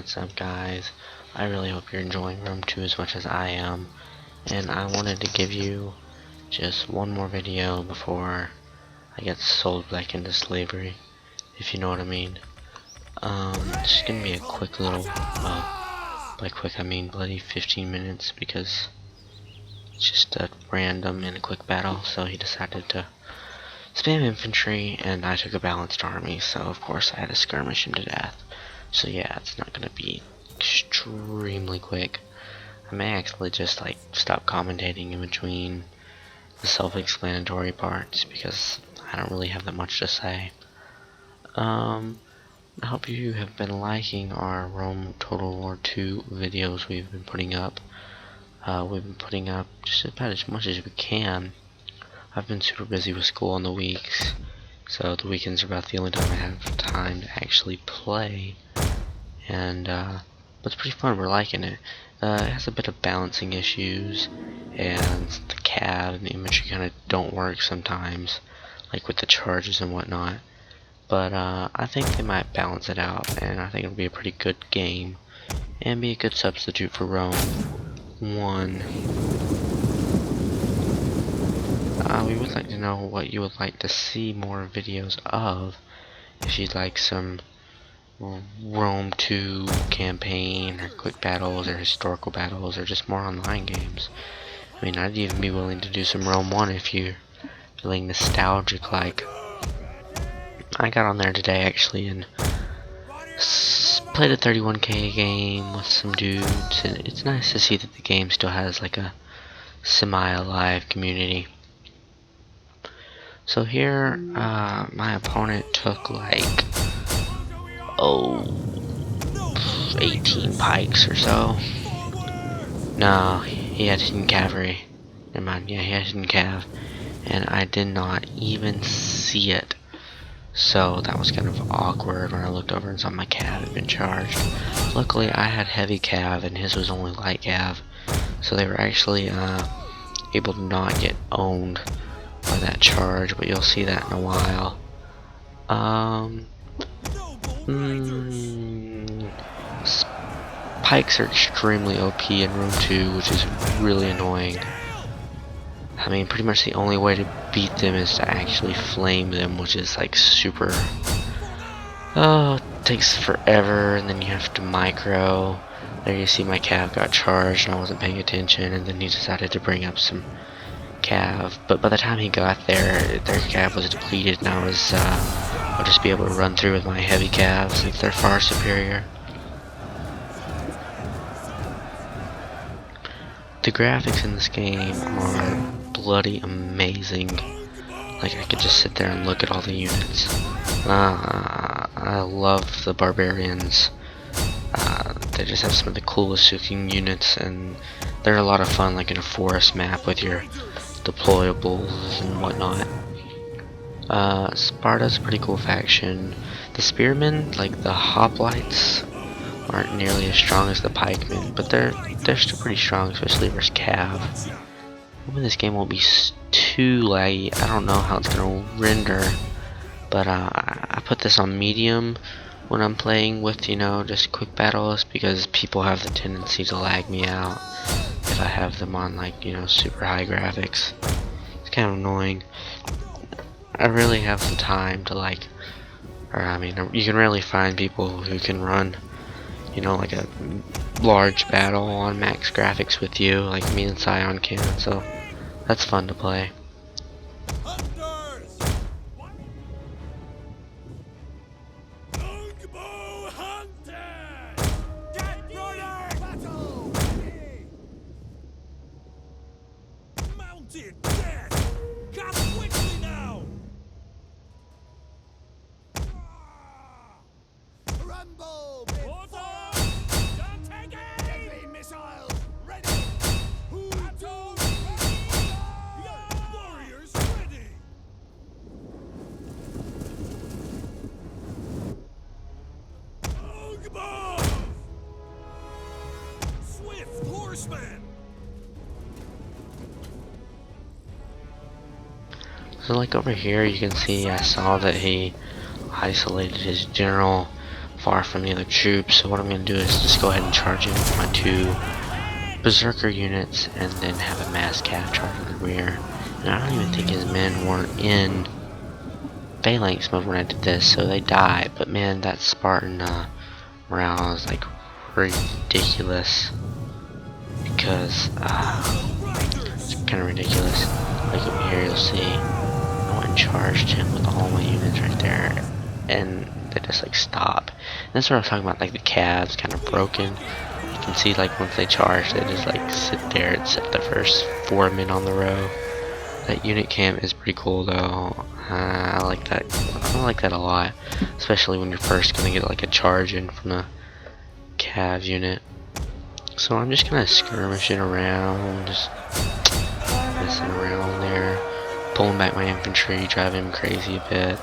What's up, guys? I really hope you're enjoying Rome 2 as much as I am, and I wanted to give you just one more video before I get sold back into slavery, if you know what I mean. It's gonna be a quick little, by quick I mean bloody 15 minutes, because it's just a random and a quick battle. So he decided to spam infantry, and I took a balanced army, so of course I had to skirmish him to death. So yeah, it's not gonna be extremely quick. I may actually just like stop commentating in between the self-explanatory parts because I don't really have that much to say. I hope you have been liking our Rome Total War 2 videos we've been putting up. We've been putting up just about as much as we can. I've been super busy with school on the weeks, so the weekends are about the only time I have time to actually play. And but it's pretty fun. We're liking it. It has a bit of balancing issues, and the cav and the infantry kind of don't work sometimes, like with the charges and whatnot. But I think they might balance it out, and I think it'll be a pretty good game and be a good substitute for Rome 1. We would like to know what you would like to see more videos of. If you'd like some Rome 2 campaign, or quick battles, or historical battles, or just more online games. I mean, I'd even be willing to do some Rome 1 if you're feeling nostalgic like. I got on there today actually and played a 31k game with some dudes, and it's nice to see that the game still has like a semi-alive community. So here, my opponent took like 18 pikes or so. No, he had hidden cavalry. Never mind, yeah, he had hidden cav, and I did not even see it. So that was kind of awkward when I looked over and saw my cav had been charged. Luckily, I had heavy cav and his was only light cav, so they were actually able to not get owned by that charge. But you'll see that in a while. Pikes are extremely OP in Rome 2, which is really annoying. I mean, pretty much the only way to beat them is to actually flame them, which is like super... it takes forever, and then you have to micro. There you see my cav got charged and I wasn't paying attention, and then he decided to bring up some cav. But by the time he got there, their cav was depleted, and I'll just be able to run through with my heavy cav since they're far superior. The graphics in this game are bloody amazing. Like, I could just sit there and look at all the units. I love the barbarians. They just have some of the coolest looking units, and they're a lot of fun, like in a forest map with your deployables and whatnot. Sparta's a pretty cool faction. The spearmen, like the hoplites, aren't nearly as strong as the pikemen, but they're still pretty strong, especially versus cav. Hoping this game won't be too laggy. I don't know how it's gonna render, but I put this on medium when I'm playing with, you know, just quick battles, because people have the tendency to lag me out if I have them on, like, you know, super high graphics. It's kind of annoying. I really have the time to, like, or I mean, you can rarely find people who can run, you know, like a large battle on max graphics with you, like me and Scion can, so that's fun to play. So like over here you can see I saw that he isolated his general far from the other troops. So what I'm going to do is just go ahead and charge in with my 2 berserker units and then have a mass cav charge in the rear. And I don't even think his men weren't in phalanx mode when I did this, so they died. But man, that Spartan morale is like ridiculous, because it's kind of ridiculous. Like over here you'll see I went and charged him with all my units right there, and they just like stop. And that's what I was talking about, like the calves kind of broken. You can see like once they charge, they just like sit there and set the first 4 men on the row. That unit camp is pretty cool though. I like that. I like that a lot, especially when you're first gonna get like a charge in from the cav unit. So I'm just gonna skirmishing around, just messing around there, pulling back my infantry, driving them crazy a bit.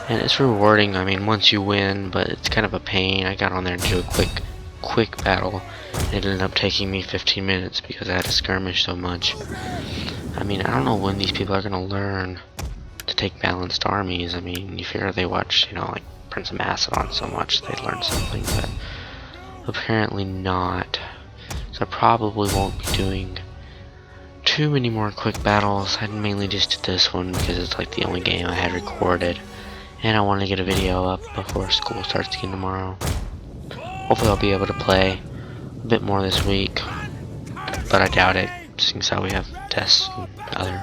And it's rewarding, I mean, once you win, but it's kind of a pain. I got on there to do a quick battle, and it ended up taking me 15 minutes because I had to skirmish so much. I mean, I don't know when these people are gonna learn to take balanced armies. I mean, you figure they watch, you know, like Prince of Macedon so much they'd learn something, but apparently not. So I probably won't be doing too many more quick battles. I mainly just did this one because it's like the only game I had recorded, and I want to get a video up before school starts again tomorrow. Hopefully I'll be able to play a bit more this week, but I doubt it, seeing as how we have tests and other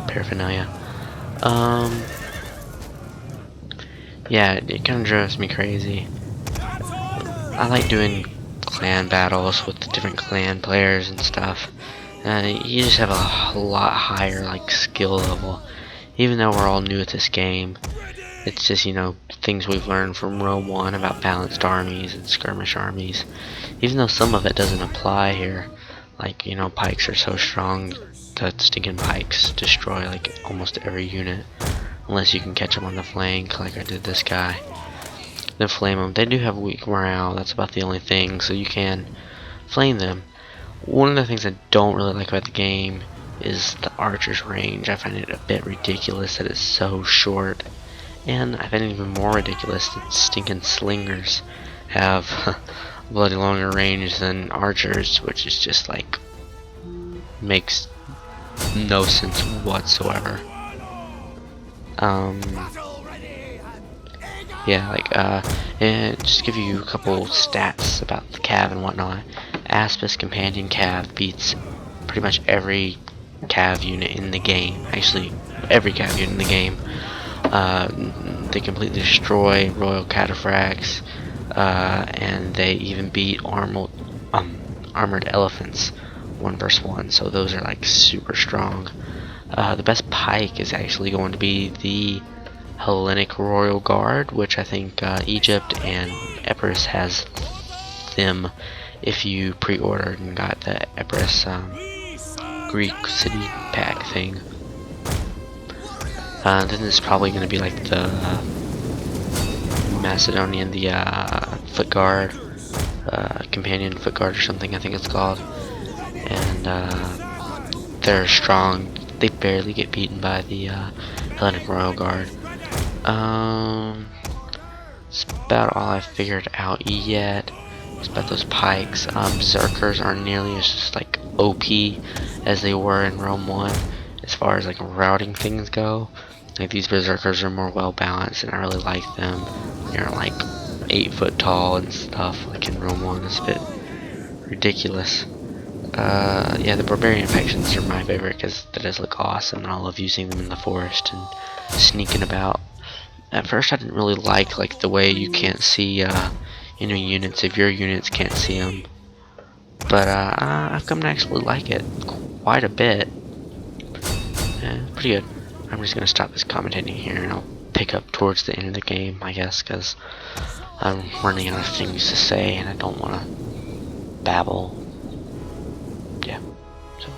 paraphernalia. Yeah, it kind of drives me crazy. I like doing clan battles with the different clan players and stuff. You just have a lot higher like skill level, even though we're all new at this game. It's just, you know, things we've learned from Rome 1 about balanced armies and skirmish armies, even though some of it doesn't apply here. Like, you know, pikes are so strong that stinking pikes destroy like almost every unit, unless you can catch them on the flank like I did this guy. Then flame them. They do have weak morale, that's about the only thing, so you can flame them. One of the things I don't really like about the game is the archer's range. I find it a bit ridiculous that it's so short, and I find it even more ridiculous that stinking slingers have a bloody longer range than archers, which is just like makes no sense whatsoever. Yeah, like, and just give you a couple stats about the cav and whatnot. Aspis Companion Cav beats pretty much every cav unit in the game. Actually, every cav unit in the game. They completely destroy Royal Cataphracts, and they even beat armored elephants 1 vs 1. So those are like super strong. The best pike is actually going to be the Hellenic Royal Guard, which I think Egypt and Epirus has them if you pre-ordered and got the Epirus Greek city pack thing. Then it's probably going to be like the Macedonian, the foot guard, companion foot guard or something I think it's called, and they're strong. They barely get beaten by the Hellenic Royal Guard. That's about all I figured out yet. It's about those pikes. Berserkers aren't nearly as just like OP as they were in Rome 1 as far as like routing things go. Like these berserkers are more well balanced, and I really like them. They're like 8 foot tall and stuff. Like in Rome 1, it's a bit ridiculous. Yeah, the barbarian factions are my favorite because they just look awesome, and I love using them in the forest and sneaking about. At first I didn't really like the way you can't see you know, units, if your units can't see them, but I've come to actually like it quite a bit. Yeah, pretty good. I'm just gonna stop this commentating here, and I'll pick up towards the end of the game, I guess, because I'm running out of things to say and I don't want to babble. Yeah, so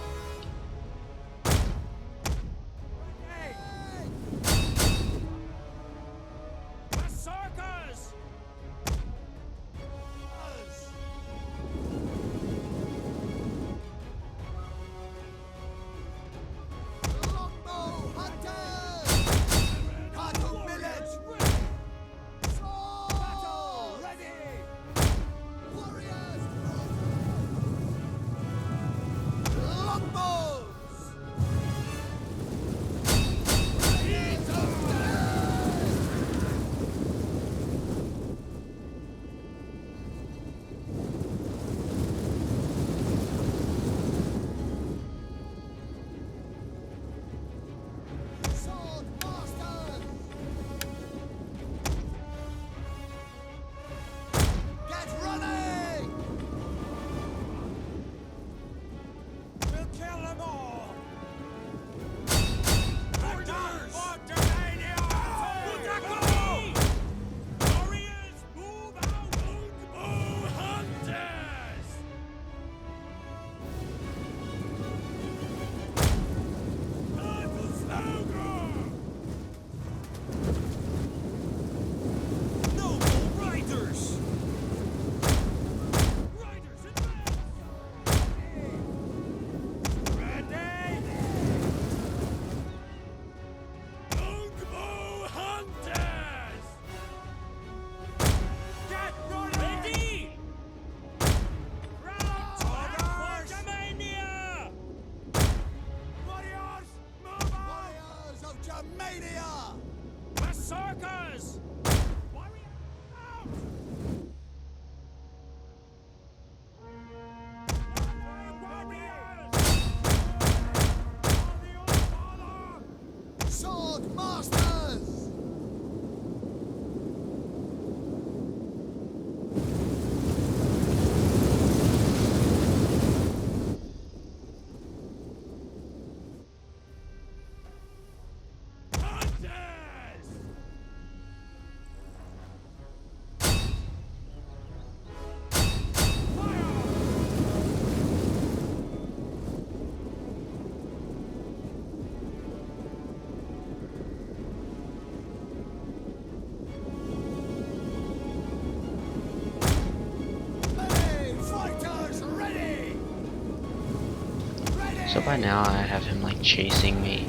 So by now I have him like chasing me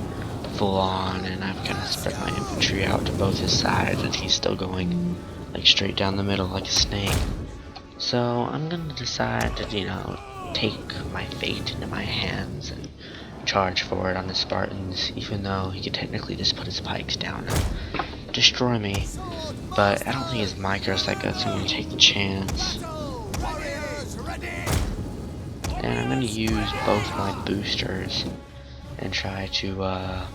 full on, and I've kind of spread my infantry out to both his sides, and he's still going like straight down the middle like a snake. So I'm gonna decide to, you know, take my fate into my hands and charge forward on the Spartans, even though he could technically just put his pikes down and destroy me. But I don't think his micro's that good, so I'm gonna take the chance. And I'm going to use both my boosters and try to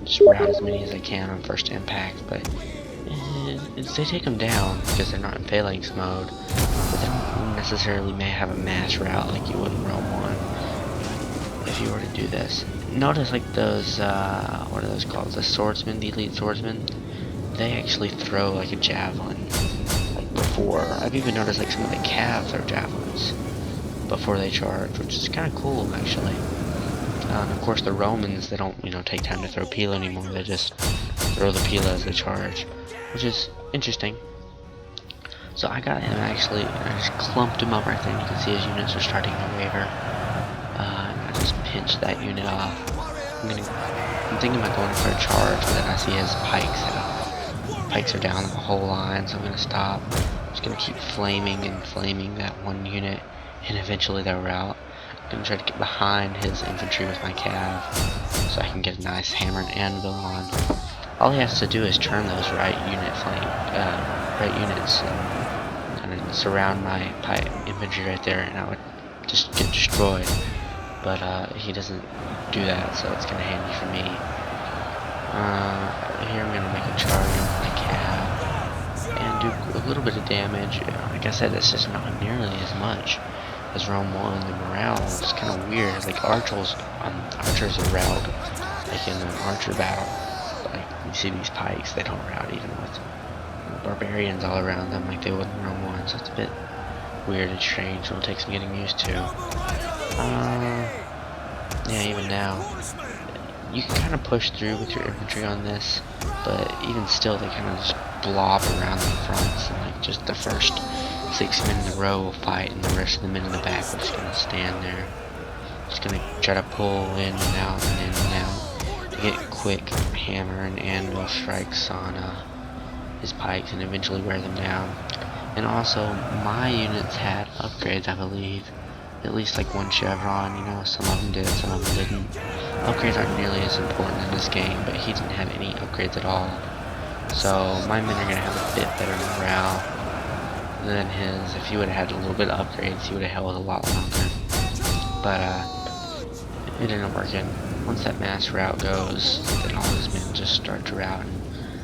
just rout as many as I can on first impact. But they take them down because they're not in phalanx mode, but they don't necessarily may have a mass rout like you would in Rome 1 if you were to do this. Notice like those, what are those called? The swordsmen, the elite swordsmen? They actually throw like a javelin. Like before, I've even noticed like some of the cav throw javelins before they charge, which is kind of cool actually. And of course the Romans, they don't, you know, take time to throw pila anymore, they just throw the pila as they charge, which is interesting. So I got him actually, I just clumped him up right there, and you can see his units are starting to waver. And I just pinched that unit off. I'm thinking about going for a charge, but then I see his pikes are down the whole line, so I'm gonna stop. I'm just gonna keep flaming and flaming that one unit, and eventually they'll rout. I'm gonna try to get behind his infantry with my cav, so I can get a nice hammer and anvil on. All he has to do is turn those right units and kind of surround my infantry right there, and I would just get destroyed. But he doesn't do that, so it's kind of handy for me. Here I'm gonna make a charge with my cav and do a little bit of damage. Like I said, it's just not nearly as much as Rome 1. The morale is kind of weird. Like archers are rout, like in an archer battle. Like you see these pikes, they don't rout even with barbarians all around them like they would in Rome 1. So it's a bit weird and strange. It'll take some getting used to. Yeah, even now, you can kind of push through with your infantry on this, but even still, they kind of just blob around the fronts, and like just the first 6 men in a row will fight, and the rest of the men in the back are just gonna stand there, just gonna try to pull in and out and in and out. To get quick hammer and anvil strikes on his pikes and eventually wear them down. And also, my units had upgrades, I believe. at least like one chevron, you know. Some of them did, some of them didn't. Upgrades aren't nearly as important in this game, but he didn't have any upgrades at all. So my men are going to have a bit better morale than his. If he would have had a little bit of upgrades, he would have held a lot longer. But it ended up working. Once that mass route goes, then all his men just start to route, and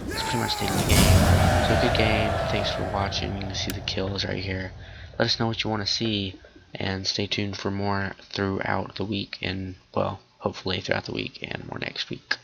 it's pretty much the end of the game. So good game. Thanks for watching. You can see the kills right here. Let us know what you want to see, and stay tuned for more throughout the week, and well, hopefully throughout the week and more next week.